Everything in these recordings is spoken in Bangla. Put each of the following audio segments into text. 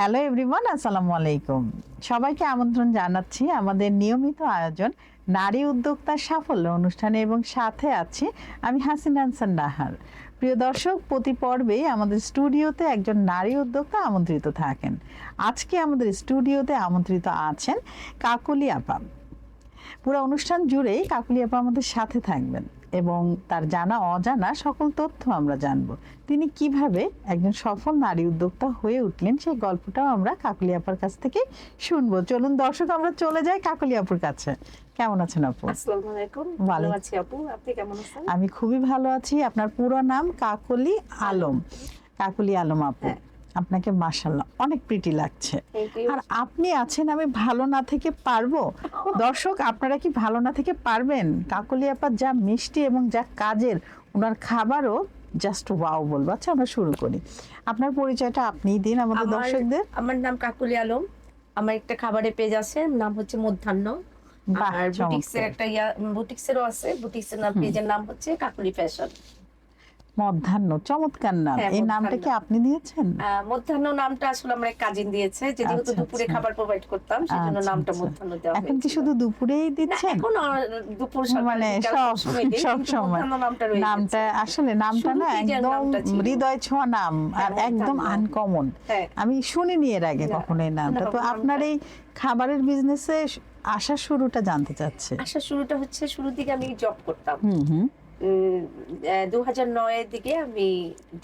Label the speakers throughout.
Speaker 1: হ্যালো এভরিওয়ান, আসসালামু আলাইকুম। সবাইকে আমন্ত্রণ জানাচ্ছি আমাদের নিয়মিত আয়োজন নারী উদ্যোক্তার সাফল্য অনুষ্ঠানে এবং সাথে আছি আমি হাসিনা আনসার নাহার। প্রিয় দর্শক, প্রতি পর্বেই আমাদের স্টুডিওতে একজন নারী উদ্যোক্তা আমন্ত্রিত থাকেন। আজকে আমাদের স্টুডিওতে আমন্ত্রিত আছেন কাকলি আপা। পুরো অনুষ্ঠান জুড়েই কাকলি আপা আমাদের সাথে থাকবেন এবং তার জানা অজানা সকল তথ্য আমরা জানবো। তিনি কিভাবে একজন সফল নারী উদ্যোক্তা হয়ে উঠলেন সেই গল্পটাও আমরা কাকলি আপার কাছ থেকে শুনবো। চলুন দর্শক, আমরা চলে যাই কাকলি আপুর কাছে। কেমন আছেন আপু?
Speaker 2: আসসালামু আলাইকুম। ভালো আছি আপু, আপনি কেমন আছেন?
Speaker 1: আমি খুবই ভালো আছি। আপনার পুরো নাম কাকলি আলম। কাকলি আলম আপু, আপনাকে মাশাআল্লাহ অনেক প্রিটি লাগছে। আর আপনি আছেন আমি ভালো না থেকে পারবো। দর্শক, আপনারা কি ভালো না থেকে পারবেন? কাকলি আপা যা মিষ্টি এবং যা কাজের, ওনার খাবারও জাস্ট ওয়াও বলবো। আচ্ছা, আমরা শুরু করি। আপনার পরিচয়টা আপনিই দিন আমাদের দর্শকদের।
Speaker 2: আমার নাম কাকলি আলম। আমার একটা খাবারের পেজ আছে, নাম হচ্ছে মধ্যাহ্ন। আর বুটিক্সের একটা বুটিক্সেরও আছে, বুটিক্সের নাম, পেজের নাম হচ্ছে কাকলি ফ্যাশন।
Speaker 1: মধ্যাহ্ন, চমৎকার নাম। এই নামটা কি আপনি দিয়েছেন?
Speaker 2: মধ্যাহ্ন নামটা আসলে আমার এক কাজিন দিয়েছে, যেহেতু দুপুরে খাবার প্রোভাইড করতাম, সেজন্য নামটা মধ্যাহ্ন দেওয়া হয়েছে।
Speaker 1: এখন কি শুধু দুপুরেই দিচ্ছেন?
Speaker 2: এখন দুপুর
Speaker 1: মানে সব সময় নামটা আসলে নামটা না একদম হৃদয় ছোঁয়া নাম আর একদম আনকমন। আমি শুনিনি এর আগে কখনো এই নামটা। তো আপনার এই খাবারের বিজনেসে আসার শুরুটা জানতে চাচ্ছি।
Speaker 2: আসার শুরুটা হচ্ছে, শুরুর দিকে আমি জব করতাম। 2009 এর দিকে আমি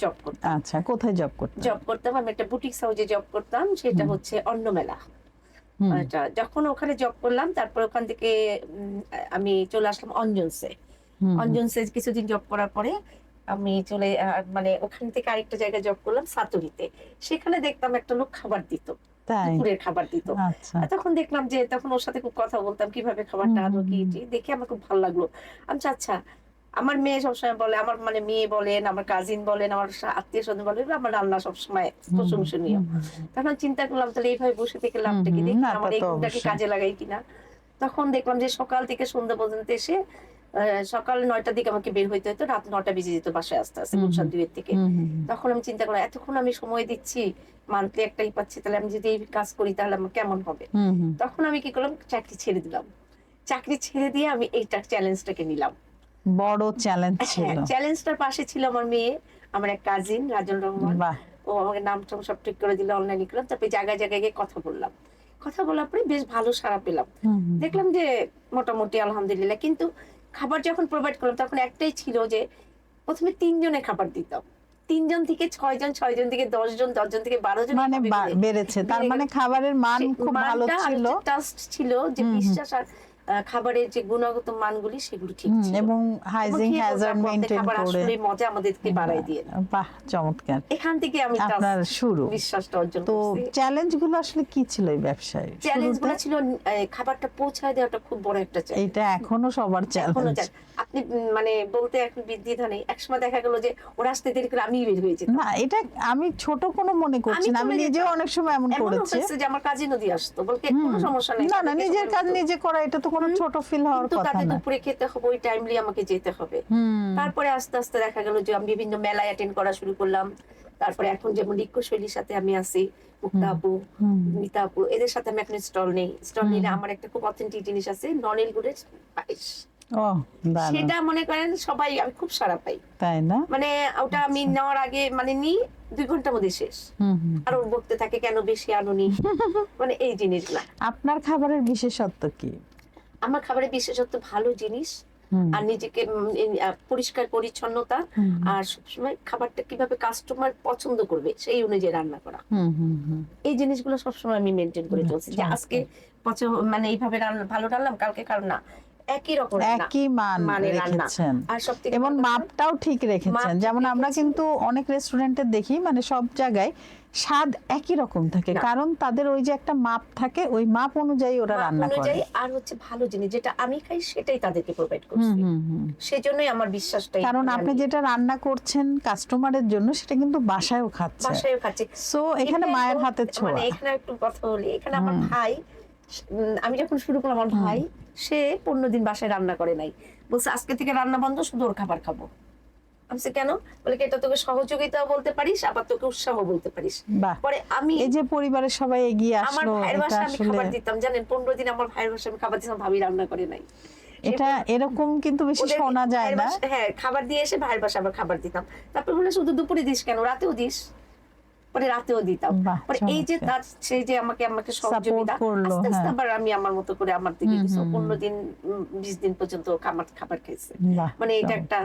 Speaker 2: জব করতাম।
Speaker 1: আচ্ছা, কোথায় জব করতেন?
Speaker 2: জব করতাম আমি একটা বুটিক্স হাউসে জব করতাম, সেটা হচ্ছে অন্নমেলা। যখন ওখানে জব করলাম, তারপর ওখান থেকে আমি চলে আসলাম অঞ্জনসে। অঞ্জনসে কিছুদিন জব করার পরে আমি চলে মানে ওখান থেকে আরেকটা জায়গায় জব করলাম সাতুরিতে। সেখানে দেখতাম একটা লোক খাবার দিত, দুপুরের খাবার দিত। তখন দেখলাম যে, তখন ওর সাথে খুব কথা বলতাম কিভাবে খাবারটা আনো কি, দেখে আমার খুব ভালো লাগলো। আমি আচ্ছা, আমার মেয়ে সবসময় বলে, আমার মানে মেয়ে বলেন, আমার কাজিন বলেন, আমার আত্মীয় স্বজন বলেন, আমার রান্না সবসময় প্রশংসনীয়। তখন চিন্তা করলাম, তাহলে এইভাবে বসে থেকে লাভটা কি, দেখি আমার এই গুণটাকে কাজে লাগাই কিনা। তখন দেখলাম যে সকাল থেকে সন্ধ্যা পর্যন্ত এসে, সকাল 9টার দিকে আমাকে বের হইতে হতো, রাত 9টা বেজে যেত বাসায় আসতে আসতে গুলশান 2 থেকে। তখন আমি চিন্তা করলাম, এতক্ষণ আমি সময় দিচ্ছি, মান্থলি একটাই পাচ্ছি, তাহলে আমি যদি এই কাজ করি তাহলে আমার কেমন হবে। তখন আমি কি করলাম, চাকরি ছেড়ে দিলাম। চাকরি ছেড়ে দিয়ে আমি এইটা চ্যালেঞ্জটাকে নিলাম।
Speaker 1: বড় চ্যালেঞ্জ ছিল।
Speaker 2: চ্যালেঞ্জটার পাশে ছিল আমার মেয়ে, আমার এক কাজিন রাজন রহমান। ও আমাকে নামটা সব ঠিক করে দিল, অনলাইনে করলাম। তারপরে জায়গায় জায়গায় গিয়ে কথা বললাম। কথা বলার পরে বেশ ভালো সাড়া পেলাম। দেখলাম যে মোটামুটি আলহামদুলিল্লাহ। কিন্তু খাবার যখন প্রোভাইড করলাম, তখন একটাই ছিল যে প্রথমে 3 জনে খাবার দিতাম। 3 জন থেকে 6 জন, 6 জন থেকে 10 জন, 10 জন থেকে 12 জন,
Speaker 1: মানে বেড়েছে। তার মানে খাবারের মান খুব ভালো ছিল,
Speaker 2: টেস্ট ছিল, যে বিশ্বাস আর খাবারের যে গুণগত মানগুলি সেগুলো ঠিক ছিল
Speaker 1: এবং হাইজিন হ্যাজার্ড মেইনটেইন করে
Speaker 2: আসলে মজা আমাদেরকে বাড়াই দিয়ে।
Speaker 1: বাহ, চমৎকার।
Speaker 2: এখান থেকে আমি
Speaker 1: আপনার শুরু,
Speaker 2: বিশ্বাসটা অর্জন করছি।
Speaker 1: তো চ্যালেঞ্জগুলো আসলে কি ছিল এই ব্যবসায়?
Speaker 2: চ্যালেঞ্জগুলো ছিল খাবারটা পৌঁছায় দেওয়াটা খুব বড় একটা চ্যালেঞ্জ।
Speaker 1: এটা এখনো সবার চ্যালেঞ্জ।
Speaker 2: আপনি মানে বলতে এখন দ্বিধা নেই, একসময় দেখা গেল যে ওরা আসতে দেরি করে আমি বের হয়ে যেতাম।
Speaker 1: না, এটা আমি ছোট কোনো মনে করছি না, আমি নিজেও অনেক সময় এমন করেছি
Speaker 2: যে আমার কাজে নদী আসতো, বলতে কোনো সমস্যা নেই।
Speaker 1: না না, নিজের কাজ নিজে করা এটা তো কোনো ছোট ফিল হওয়ার কথা না।
Speaker 2: তাদের দুপুরে খেতে হবে, ওই টাইমলি আমাকে যেতে হবে। তারপরে আস্তে আস্তে দেখা গেল যে আমি বিভিন্ন মেলায় অ্যাটেন্ড করা শুরু করলাম। তারপরে এখন যেমন নৃত্যশৈলীর সাথে আমি আছি, মুক্তা আপু, মিতা আপু, এদের সাথে আমি এখন স্টল নেই। স্টল নিলে আমার একটা খুব অথেন্টিক জিনিস আছে, ননিল গুড়ের পায়েস। সেটা মনে করেন সবাই, আমি খুব সারা পাই, তাই না? মানে ওটা আমি নেওয়ার আগে মানে 2 ঘন্টার মধ্যে শেষ। আর ওর বলতে থাকে কেন বেশি আনুনি, মানে এই জিনিসগুলা।
Speaker 1: আপনার খাবারের বিশেষত্ব কি?
Speaker 2: আমার খাবারের বিশেষত্ব ভালো জিনিস, আর নিজেকে পরিষ্কার পরিচ্ছন্নতা, আর সবসময় খাবারটা কিভাবে কাস্টমার পছন্দ করবে সেই অনুযায়ী রান্না করা। এই জিনিসগুলো সবসময় আমি মেনটেন করে চলছি, যে আজকে মানে এইভাবে ভালো রান্নাম, কালকে কারণ না, একই রকম
Speaker 1: একই মান রেখেছেন এবং মাপটাও ঠিক রেখেছেন। যেমন আমরা কিন্তু অনেক রেস্টুরেন্টে দেখি, মানে সব জায়গায় স্বাদ একই রকম থাকে, কারণ তাদের ওই যে একটা মাপ থাকে, ওই মাপ অনুযায়ী ওরা রান্না করে।
Speaker 2: আর হচ্ছে ভালো জিনিস যেটা আমি খাই সেটাই তাদেরকে প্রোভাইড করছি। সেজন্যই আমার বিশ্বাসটাই,
Speaker 1: কারণ আপনি যেটা রান্না করছেন কাস্টমারের জন্য, সেটা কিন্তু বাসায়ও খাচ্ছে। সো এখানে মায়ের হাতের ছোঁয়া।
Speaker 2: মানে এখানে একটু কথা বলি, এখানে আমার ভাই, আমি যখন শুরু করলাম, আমার ভাই সে 15 দিন বাসায় রান্না করে নাই, বলছে আজকে থেকে রান্না বন্ধ, শুধু ওর খাবার খাবো। আমি বলছি, কেন? বলে কি, এটা তোকে সহযোগিতা বলতে পারিস, আবার তোকে উৎসাহ বলতে পারিস।
Speaker 1: বাহ,
Speaker 2: পরে আমি
Speaker 1: এই যে পরিবারের সবাই এগিয়ে
Speaker 2: আমার
Speaker 1: আসলো,
Speaker 2: ভাইয়ের
Speaker 1: এটা
Speaker 2: বাসায় আমি
Speaker 1: আসলে
Speaker 2: খাবার দিতাম, জানেন 15 দিন আমার ভাইয়ের বাসায় আমি খাবার দিতাম, ভাবি রান্না করে নাই।
Speaker 1: এটা এরকম কিন্তু বেশি
Speaker 2: ওদের
Speaker 1: শোনা যায়
Speaker 2: ভাইয়ের
Speaker 1: না।
Speaker 2: হ্যাঁ, খাবার দিয়ে এসে ভাইয়ের বাসায় আবার খাবার দিতাম। তারপর বলে, শুধু দুপুরে দিস কেন, রাতেও দিস। পরে রাতেও দিতাম।
Speaker 1: বাহ,
Speaker 2: পরে এই যে
Speaker 1: চমৎকার।
Speaker 2: তার সেই যে আমাকে সহযোগিতা,
Speaker 1: করলো,
Speaker 2: আস্তে আস্তে
Speaker 1: হ্যাঁ।
Speaker 2: আবার আমি আমার মতো করে আমার দিকে কিছু 15 দিন 20 দিন পর্যন্ত খাবার খাইছে।
Speaker 1: বাহ,
Speaker 2: মানে এটা একটা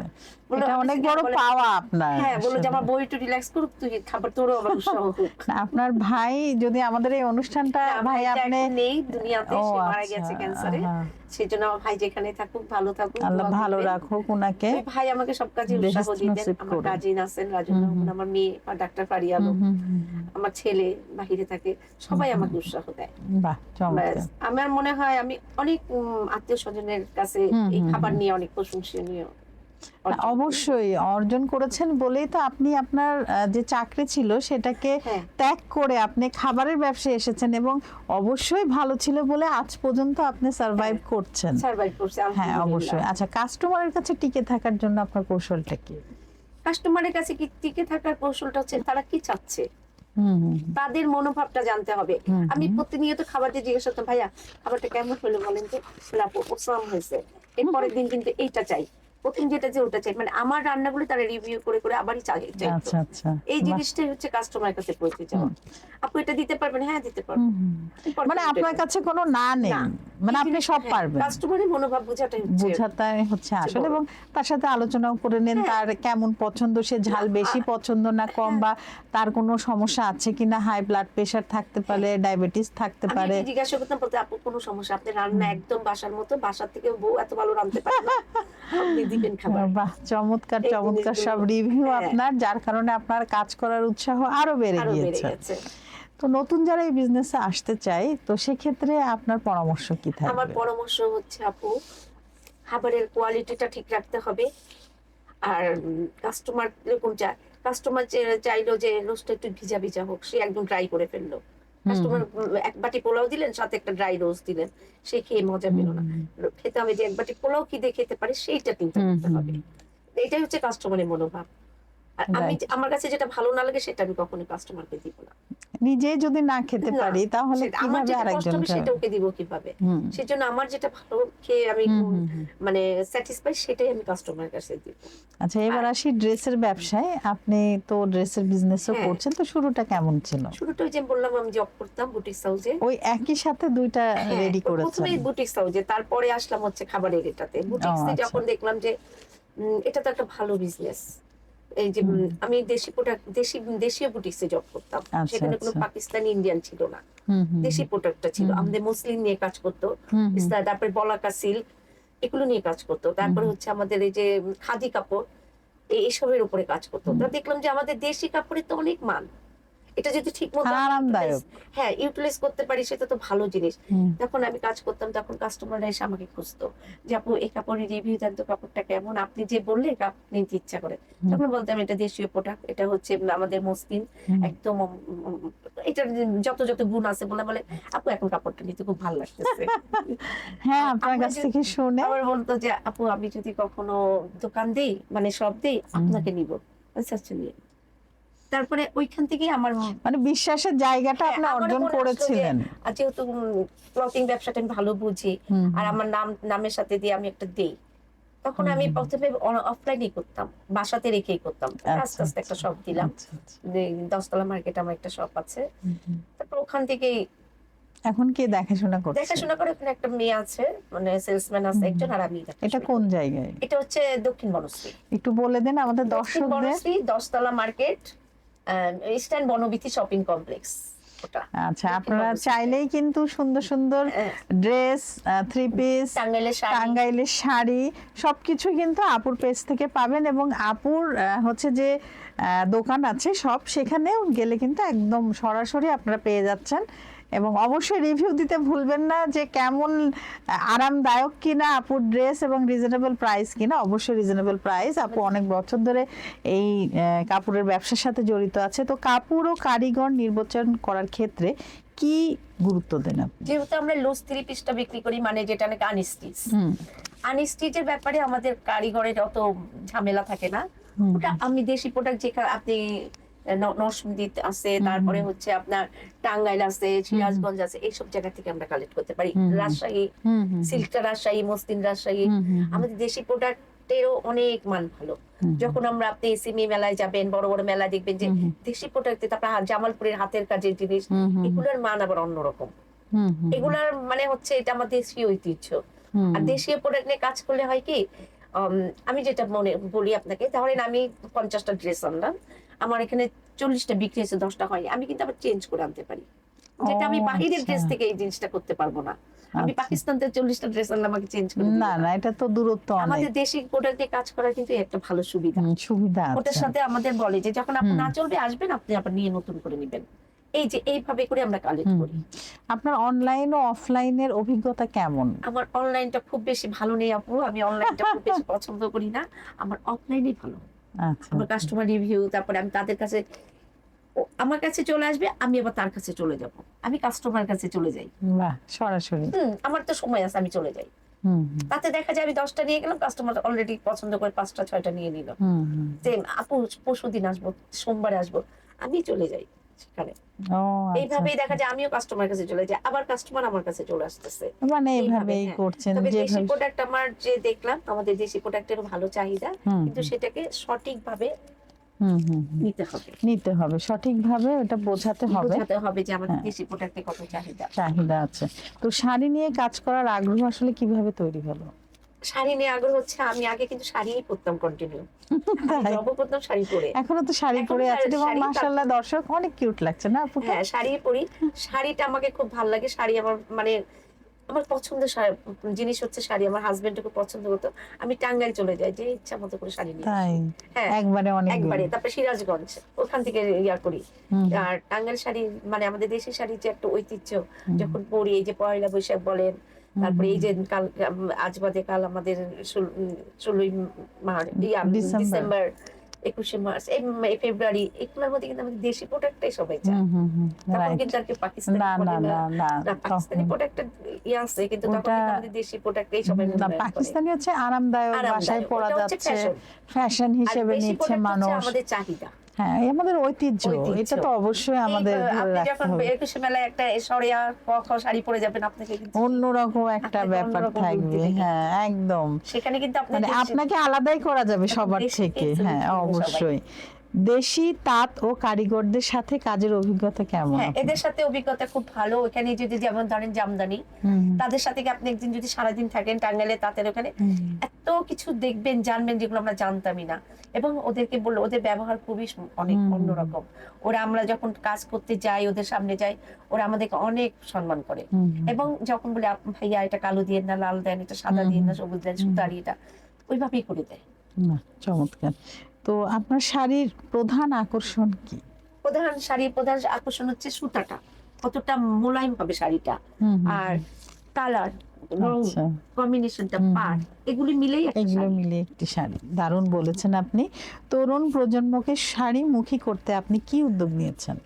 Speaker 2: বললো,
Speaker 1: এটা
Speaker 2: আমার
Speaker 1: অনেক
Speaker 2: কাছে
Speaker 1: বড়
Speaker 2: বলে,
Speaker 1: পাওয়া আপনার।
Speaker 2: হ্যাঁ বললো যে
Speaker 1: আসলে।
Speaker 2: আমার বই একটু রিল্যাক্স করুক, তুই খাবার তোরও আবার উৎসাহ হোক।
Speaker 1: না, আপনার ভাই যদি আমাদের এই অনুষ্ঠানটা,
Speaker 2: না,
Speaker 1: ভাই
Speaker 2: ভাইটা
Speaker 1: আপনি
Speaker 2: এখন নেই দুনিয়াতে,
Speaker 1: ও
Speaker 2: সে মারা
Speaker 1: আচ্ছা,
Speaker 2: গেছে ক্যান্সারে।
Speaker 1: আহা।
Speaker 2: সেজন্য আমার ভাই যেখানে থাকুক ভালো থাকুক,
Speaker 1: আল্লাহ
Speaker 2: দোয়া
Speaker 1: ভালো
Speaker 2: করবেন।
Speaker 1: রাখুক উনাকে।
Speaker 2: ওই ভাই আমাকে সব কাজে উৎসাহ
Speaker 1: বেহেশত
Speaker 2: দিতেন।
Speaker 1: নসিব
Speaker 2: আমার
Speaker 1: করুন।
Speaker 2: কাজিন আছেন রাজু রহমান, আমার মেয়ে ডাক্তার ফারিয়া আলম, আমার ছেলে বাহিরে থাকে, সবাই আমাকে উৎসাহ দেয়।
Speaker 1: বাহ, চমৎকার।
Speaker 2: ব্যাস, আমার মনে হয় আমি অনেক আত্মীয় স্বজনের কাছে এই খাবার নিয়ে অনেক প্রশংসনীয় অর্জন করি।
Speaker 1: অবশ্যই অর্জন করেছেন বলেই তো আপনি আপনার যে চাকরি ছিল সেটাকে
Speaker 2: হ্যাঁ।
Speaker 1: ত্যাগ করে আপনি খাবারের ব্যবসায় এসেছেন, এবং অবশ্যই ভালো ছিল বলে আজ পর্যন্ত আপনি সার্ভাইভ করছেন।
Speaker 2: সার্ভাইভ করছে
Speaker 1: হ্যাঁ,
Speaker 2: আলহামদুলিল্লাহ।
Speaker 1: অবশ্যই। আচ্ছা, কাস্টমারের কাছে টিকে থাকার জন্য আপনার কৌশলটা কি?
Speaker 2: কাস্টমারের কাছে কি টিকে থাকার কৌশলটা হচ্ছে তারা কি চাচ্ছে, তাদের মনোভাবটা জানতে হবে। আমি প্রতিনিয়ত খাবার দিয়ে জিজ্ঞেস করতাম, ভাইয়া খাবারটা কেমন হলো বলেন তো? বলে, আপু অসাম হয়েছে, এরপরের দিন কিন্তু এইটা চাই, প্রথম যেটা যে ওটা চাই। মানে আমার রান্নাগুলো তারা রিভিউ করে করে আবারই চাইতো।
Speaker 1: আচ্ছা, আচ্ছা।
Speaker 2: এই জিনিসটাই হচ্ছে কাস্টমারের কাছে পৌঁছে যাওয়া। আপু এটা দিতে পারবেন? হ্যাঁ দিতে পারবো।
Speaker 1: মানে আপনার কাছে কোনো না নেই, মানে আপনি সব পারবেন।
Speaker 2: কাস্টমারের মনোভাব বোঝাটাই হচ্ছে
Speaker 1: বোঝাটাই হচ্ছে আসলে, এবং তার সাথে আলোচনাও করে নেন তার কেমন পছন্দ, সে ঝাল বেশি পছন্দ না কম, বা তার কোনো সমস্যা আছে কিনা, হাই ব্লাড প্রেশার থাকতে পারে, ডায়াবেটিস থাকতে পারে।
Speaker 2: আমি জিজ্ঞাসা করতাম, বলতে আপু কোনো সমস্যা, আপনি রান্না একদম বাসার মতো, বাসার থেকে বউ এত ভালো রাঁধতে পারে না, আপনি দিবেন খাবার।
Speaker 1: বাহ, চমৎকার
Speaker 2: এই
Speaker 1: চমৎকার সব
Speaker 2: জিনিসগুলো,
Speaker 1: রিভিউ
Speaker 2: হ্যাঁ।
Speaker 1: আপনার, যার কারণে আপনার কাজ করার উৎসাহ আরো বেড়ে
Speaker 2: আরো বেড়ে
Speaker 1: গিয়েছে।
Speaker 2: গেছে।
Speaker 1: তো নতুন যারা এই বিজনেসে আসতে চায়, তো সেক্ষেত্রে আপনার পরামর্শ কি
Speaker 2: আমার
Speaker 1: থাকবে?
Speaker 2: পরামর্শ হচ্ছে আপু, খাবারের কোয়ালিটিটা ঠিক রাখতে হবে। আর কাস্টমার এরকম কাস্টমার চাইলো যে রোস্টটা একটু ভিজা ভিজা হোক, সে একদম ড্রাই করে ফেললো। কাস্টমার এক বাটি পোলাও দিলেন, সাথে একটা ড্রাই রোস্ট দিলেন, সে খেয়ে মজা পেল না। খেতে হবে যে এক বাটি পোলাও কি দিয়ে খেতে পারে সেইটা চিন্তা করতে হবে। এটাই হচ্ছে কাস্টমারের মনোভাব। আর আমি আমার কাছে যেটা ভালো না লাগে সেটা আমি কখনো কাস্টমারকে দিব না।
Speaker 1: নিজে যদি না খেতে
Speaker 2: না,
Speaker 1: পারি তাহলে
Speaker 2: আমার
Speaker 1: কিভাবে
Speaker 2: যেটা কষ্ট
Speaker 1: আরেকজন
Speaker 2: হবে সেটা ওকে দিব কিভাবে? সেজন্য আমার যেটা ভালো খেয়ে আমি মানে স্যাটিসফাই, সেটাই আমি কাস্টমারের কাছে দিব।
Speaker 1: আচ্ছা, এবার আসি ড্রেসের ব্যবসায়। আপনি তো ড্রেসের বিজনেসও
Speaker 2: হ্যাঁ।
Speaker 1: করছেন, তো শুরুটা কেমন ছিল?
Speaker 2: শুরুটা ওই যে বললাম, আমি জব করতাম বুটিক্স হাউসে।
Speaker 1: ওই একই সাথে দুইটা রেডি করেছেন?
Speaker 2: প্রথমে বুটিক্স হাউসে, তারপরে আসলাম হচ্ছে খাবারের এটাতে। বুটিক্সে
Speaker 1: আচ্ছা।
Speaker 2: যখন দেখলাম যে এটা তো একটা ভালো বিজনেস, এই যে আমি দেশি প্রোডাক্ট, দেশীয় বুটিক্সে জব করতাম।
Speaker 1: আচ্ছা,
Speaker 2: সেখানে কোনো
Speaker 1: আচ্ছা।
Speaker 2: পাকিস্তানি ইন্ডিয়ান ছিল না, দেশি প্রোডাক্টটা ছিল। আমাদের মুসলিম নিয়ে কাজ করতো, তারপরে বলাকা সিল্ক, এগুলো নিয়ে কাজ করতো। তারপরে হচ্ছে আমাদের এই যে খাদি কাপড়, এইসবের উপরে কাজ করতো। তা দেখলাম যে আমাদের দেশি কাপড়ের তো অনেক মান, এটা যদি ঠিক মতো
Speaker 1: আরামদায়ক।
Speaker 2: হ্যাঁ ইউটিলাইজ করতে পারি, সেটা তো ভালো জিনিস। তখন আমি কাজ করতাম, তখন কাস্টমাররা এসে আমাকে খুঁজতো যে আপু এই কাপড়ের রিভিউ দেন তো, কাপড়টা কেমন, আপনি যে বললে আপনি নিতে ইচ্ছা করে। তখন বলতাম এটা দেশীয় প্রোডাক্ট, এটা হচ্ছে আমাদের মসলিন, একদম এটার যত যত গুণ আছে বলে বলে আপু এখন কাপড়টা নিতে খুব ভালো লাগতেছে।
Speaker 1: হ্যাঁ, আপনার কাছ থেকে শুনে
Speaker 2: আবার বলতো যে আপু আমি যদি কখনো দোকান দেই, মানে সব দেই, আপনাকে নিব। আচ্ছা আচ্ছা নিয়ে। তারপরে ওইখান থেকে আমার
Speaker 1: মানে বিশ্বাসের জায়গাটা আপনি অর্জন করেছিলেন।
Speaker 2: যেহেতু ক্লথিং ব্যবসাটা আমি ভালো বুঝি, আর আমার নামের সাথে দিয়ে আমি একটা দেই, তখন আমি প্রথমে অফলাইনই করতাম, বাসাতে রেখেই করতাম। আস্তে আস্তে একটা শপ দিলাম, 10 তলা মার্কেটে আমার একটা শপ আছে। তারপর ওখান থেকেই
Speaker 1: এখন কে দেখাশোনা করছে?
Speaker 2: দেখাশোনা করে ওখানে একটা মেয়ে আছে, মানে সেলসম্যান আছে একজন, আর আমি।
Speaker 1: এটা কোন জায়গায়?
Speaker 2: এটা হচ্ছে দক্ষিণ বনশ্রী।
Speaker 1: একটু বলে দেন আমাদের
Speaker 2: দক্ষিণ
Speaker 1: দর্শকদের।
Speaker 2: বনশ্রী 10 তলা market, eastern Banabithi shopping complex.
Speaker 1: আচ্ছা, আপনারা চাইলেই কিন্তু সুন্দর সুন্দর ড্রেস, থ্রি পিস, টাঙ্গাইলের শাড়ি সবকিছু কিন্তু আপুর পেজ থেকে পাবেন, এবং আপুর হচ্ছে যে দোকান আছে সব, সেখানেও গেলে কিন্তু একদম সরাসরি আপনারা পেয়ে যাচ্ছেন। এবং অবশ্যই রিভিউ দিতে ভুলবেন না যে কেমন আরামদায়ক কিনা আপুর ড্রেস, এবং রিজনেবল প্রাইস কিনা। অবশ্যই রিজনেবল প্রাইস। আপু অনেক বছর ধরে এই কাপড়ের ব্যবসার সাথে জড়িত আছে। তো কাপড় ও কারিগর নির্বাচন করার ক্ষেত্রে কি গুরুত্ব দেন আপনি?
Speaker 2: যেহেতু আমরা লুজ 3 পিসটা বিক্রি করি, মানে যেটা নাকি আনস্টিচ, আনস্টিচের ব্যাপারে আমাদের কারিগরের অত ঝামেলা থাকে না। ওটা আমি দেশি প্রোডাক্ট যেখানে আপনি নরসিংদীত আছে, তারপরে হচ্ছে আপনার টাঙ্গাইল আছে, সিরাজগঞ্জ আছে, এইসব জায়গা থেকে আমরা কালেক্ট করতে পারি। রাজশাহী, সিল্কটা রাজশাহী, মসলিন রাজশাহী, আমাদের দেশি প্রোডাক্টেরও অনেক মান ভালো। যখন আমরা আপনি সিমি মেলায় যাবেন, বড় বড় মেলা দেখবেন যে দেশি প্রোডাক্ট, তারপরে জামালপুরের হাতের কাজের জিনিস, এগুলোর মান আবার অন্যরকম। এগুলার মানে হচ্ছে এটা আমাদের দেশীয় ঐতিহ্য। আর দেশীয় প্রোডাক্ট নিয়ে কাজ করলে হয় কি, আমি যেটা মনে বলি আপনাকে, ধরেন আমি 50টা ড্রেস আনলাম, আমার এখানে 40টা বিক্রি হয়েছে, 10টা হয়নি, আমি কিন্তু আবার চেঞ্জ করে আনতে পারি, যেটা আমি বাহিরের ড্রেস থেকে এই জিনিসটা করতে পারবো না। আমি পাকিস্তান থেকে 40টা ড্রেস আনলাম, আমাকে চেঞ্জ করে
Speaker 1: না না, এটা তো দূরত্ব অনেক।
Speaker 2: আমাদের দেশি প্রোডাক্ট দিয়ে কাজ করার কিন্তু একটা ভালো সুবিধা
Speaker 1: আছে।
Speaker 2: ওটার সাথে আমাদের বলে যে যখন আপনি না চলবে আসবেন, আপনি আবার নিয়ে নতুন করে নেবেন। এই যে এইভাবে করে আমরা কালেক্ট করি।
Speaker 1: আপনার অনলাইন ও অফলাইনের অভিজ্ঞতা কেমন?
Speaker 2: আমার অনলাইনটা খুব বেশি ভালো নেই আপু, আমি অনলাইনটা খুব বেশি পছন্দ করি না, আমার অফলাইনই ভালো।
Speaker 1: আচ্ছা,
Speaker 2: আমার কাস্টমার রিভিউ, তারপরে আমি তাদের কাছে, আমার কাছে চলে আসবে, আমি আবার তার কাছে চলে যাব, আমি কাস্টমার কাছে চলে যাই।
Speaker 1: বাহ, সরাসরি।
Speaker 2: আমার তো সময় আছে, আমি চলে যাই। তাতে দেখা যায় আমি 10টা নিয়ে গেলাম, কাস্টমার অলরেডি পছন্দ করে 5টা 6টা নিয়ে নিল। যে আপু পরশুদিন আসবো, সোমবারে আসবো, আমি চলে যাই সেখানে। এইভাবেই দেখা যায় আমিও কাস্টমার কাছে চলে যাই, আবার কাস্টমার আমার কাছে চলে আসতেছে,
Speaker 1: মানে এইভাবেই করছেন।
Speaker 2: তবে দেশি প্রোডাক্ট আমার যে দেখলাম, আমাদের দেশি প্রোডাক্টের ভালো চাহিদা, কিন্তু সেটাকে সঠিকভাবে নিতে হবে,
Speaker 1: সঠিকভাবে ওটা বোঝাতে হবে
Speaker 2: যে আমাদের দেশি প্রোডাক্টে কত
Speaker 1: চাহিদা আছে। তো শাড়ি নিয়ে কাজ করার আগ্রহ আসলে কিভাবে তৈরি হলো?
Speaker 2: শাড়ি নিয়ে আগ্রহ হচ্ছে, আমি আগে কিন্তু শাড়িই পরতাম কন্টিনিউ, সর্বপ্রথম শাড়ি পরে,
Speaker 1: এখনো তো শাড়ি পরে আছেন এবং মাশাআল্লাহ দর্শক অনেক কিউট লাগছে না আপু?
Speaker 2: হ্যাঁ, শাড়ি পরি, শাড়িটা আমাকে খুব ভালো লাগে। শাড়ি আমার মানে আমার পছন্দের জিনিস হচ্ছে শাড়ি। আমার হাজবেন্ড খুব পছন্দ করতো, আমি টাঙ্গাইল চলে যাই, যে ইচ্ছা মতো করে শাড়ি নিয়ে।
Speaker 1: হ্যাঁ, একবারে
Speaker 2: তারপরে সিরাজগঞ্জ, ওখান থেকে ইয়া করি। আর টাঙ্গাইল শাড়ি মানে আমাদের দেশি শাড়ির যে একটা ঐতিহ্য, যখন পরি, এই যে পয়লা বৈশাখ বলেন, তারপরে এই যে কাল, আজ বাদে কাল আমাদের 16ই মার্চ, ডিসেম্বর, 21শে মার্চ, এই ফেব্রুয়ারি, এগুলোর মধ্যে কিন্তু আমাদের দেশি প্রোডাক্টটাই সবাই চায়। তখন কিন্তু আর কি পাকিস্তানি পাকিস্তানি প্রোডাক্ট ইয়ে আছে, কিন্তু তখন আমাদের দেশি প্রোডাক্টই সবাই
Speaker 1: পাকিস্তানি হচ্ছে আরামদায়ক, বাসায় পরা যাচ্ছে, ফ্যাশন হিসেবে নিচ্ছে মানুষ,
Speaker 2: আমাদের চাহিদা।
Speaker 1: হ্যাঁ, আমাদের ঐতিহ্য, এটা তো অবশ্যই আমাদের রাখতে হবে।
Speaker 2: 21শে মেলায় একটা সরিয়া শাড়ি পরে যাবেন, আপনাকে কিন্তু
Speaker 1: অন্যরকম একটা ব্যাপার থাকবে। হ্যাঁ, একদম,
Speaker 2: সেখানে কিন্তু
Speaker 1: আপনাকে আলাদাই করা যাবে সবার থেকে। হ্যাঁ, অবশ্যই। দেশি তাঁত ও কারিগরদের সাথে কাজের অভিজ্ঞতা কেমন?
Speaker 2: হ্যাঁ, এদের সাথে অভিজ্ঞতা খুব ভালো। এখানে যদি যেমন ধরেন জামদানি, তাদের সাথে কি আপনি একদিন যদি সারাদিন থাকেন টাঙ্গাইলে, তাদের ওখানে এত কিছু দেখবেন, জানবেন যেগুলো আমরা জানতামই না। এবং ওদেরকে বললো, ওদের ব্যবহার খুবই অনেক অন্যরকম। ওরা, আমরা যখন কাজ করতে যাই, ওদের সামনে যাই, ওরা আমাদেরকে অনেক সম্মান করে। এবং যখন বলে ভাইয়া এটা কালো দিয়ে না, লাল দেন, এটা সাদা দিয়ে না, সবুজ দেন, সুতারি, এটা ওইভাবেই করে দেয়।
Speaker 1: চমৎকার। তো আপনার শাড়ির প্রধান আকর্ষণ কি?
Speaker 2: প্রধান আকর্ষণ হচ্ছে সুতাটা কতটা মোলায়েম হবে শাড়িটা, আর কালার, রং কম্বিনেশনটা, পাড়, এগুলো মিলেই
Speaker 1: একটি শাড়ি। দারুণ বলেছেন আপনি। তরুণ প্রজন্মকে শাড়িমুখী করতে আপনি কি উদ্যোগ নিয়েছেন?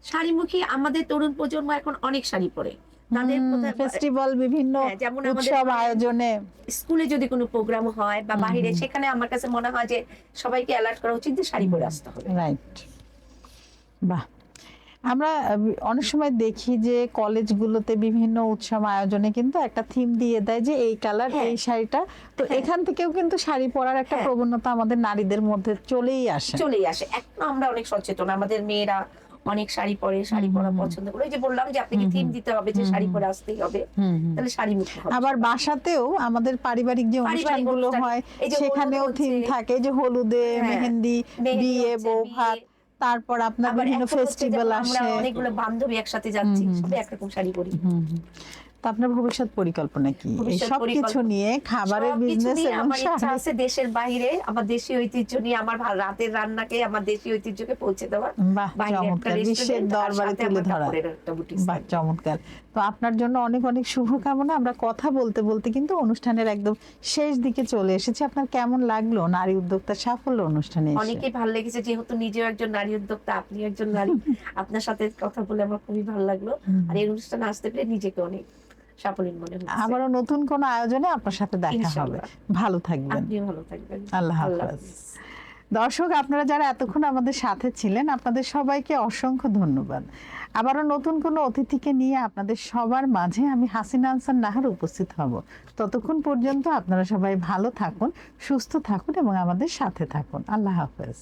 Speaker 2: শাড়িমুখী আমাদের তরুণ প্রজন্ম এখন অনেক শাড়ি পরে, তাদের
Speaker 1: ফেস্টিভ্যাল, বিভিন্ন উৎসব আয়োজনে,
Speaker 2: স্কুলে যদি কোনো প্রোগ্রাম হয় বা বাইরে, সেখানে আমার কাছে মনে হয় যে সবাইকে অ্যালার্ট করা উচিত যে শাড়ি পরে আসতে হবে।
Speaker 1: রাইট, বাহ। আমরা অনেক সময় দেখি যে কলেজগুলোতে বিভিন্ন উৎসব আয়োজনে কিন্তু একটা থিম দিয়ে দেয় যে এই কালার, এই শাড়িটা। তো এখান থেকেও কিন্তু শাড়ি পরার একটা প্রবণতা আমাদের নারীদের মধ্যে চলেই আসে।
Speaker 2: এখন আমরা অনেক সচেতন, আমাদের মেয়েরা অনেক শাড়ি পরে, শাড়ি পরা পছন্দ করে। ওই যে বললাম যে আপনাকে থিম দিতে হবে যে শাড়ি পরে আসতেই হবে, তাহলে শাড়ি মুখী হবে।
Speaker 1: আবার বাসাতেও আমাদের পারিবারিক যে অনুষ্ঠানগুলো হয়, সেখানেও থিম থাকে, যে হলুদে, মেহেন্দি, বিয়ে, বউ ভাত, তারপর আপনার বিভিন্ন ফেস্টিভ্যাল আসে,
Speaker 2: আমরা অনেকগুলো বান্ধবী একসাথে যাচ্ছি, সবাই একরকম শাড়ি পরি।
Speaker 1: তো আপনার ভবিষ্যৎ পরিকল্পনা কি এই সব কিছু নিয়ে? খাবারের বিজনেস এবং
Speaker 2: আমার ইচ্ছা আছে দেশের বাইরে আমার দেশি ঐতিহ্য নিয়ে, আমার রাতের রান্নাকে, আমার দেশি ঐতিহ্যকে পৌঁছে দেওয়া,
Speaker 1: বিশ্বের দরবারে তুলে ধরা। বাহ, চমৎকার। তো আপনার জন্য অনেক অনেক শুভকামনা। আমরা কথা বলতে বলতে কিন্তু অনুষ্ঠানের একদম শেষ দিকে চলে এসেছি। আপনার কেমন লাগলো নারী উদ্যোক্তা সাফল্য অনুষ্ঠানে এসে?
Speaker 2: অনেকই ভালো লেগেছে, যেহেতু নিজেও একজন নারী উদ্যোক্তা, আপনি একজন নারী, আপনার সাথে কথা বলে আমার খুবই ভালো লাগলো। আর এই অনুষ্ঠানে আসতে পেরে নিজেকে অনেক সাফল্য মনে হচ্ছে।
Speaker 1: আবারও নতুন কোন আয়োজনে আপনার সাথে দেখা হবে। ভালো থাকবেন।
Speaker 2: আপনিও ভালো থাকবেন।
Speaker 1: আল্লাহ হাফেজ। দর্শক, আপনারা যারা এতক্ষণ আমাদের সাথে ছিলেন, আপনাদের সবাইকে অসংখ্য ধন্যবাদ। আবারও নতুন কোনো অতিথিকে নিয়ে আপনাদের সবার মাঝে আমি হাসিনা আনসার নাহার উপস্থিত হব। ততক্ষণ পর্যন্ত আপনারা সবাই ভালো থাকুন, সুস্থ থাকুন এবং আমাদের সাথে থাকুন। আল্লাহ হাফেজ।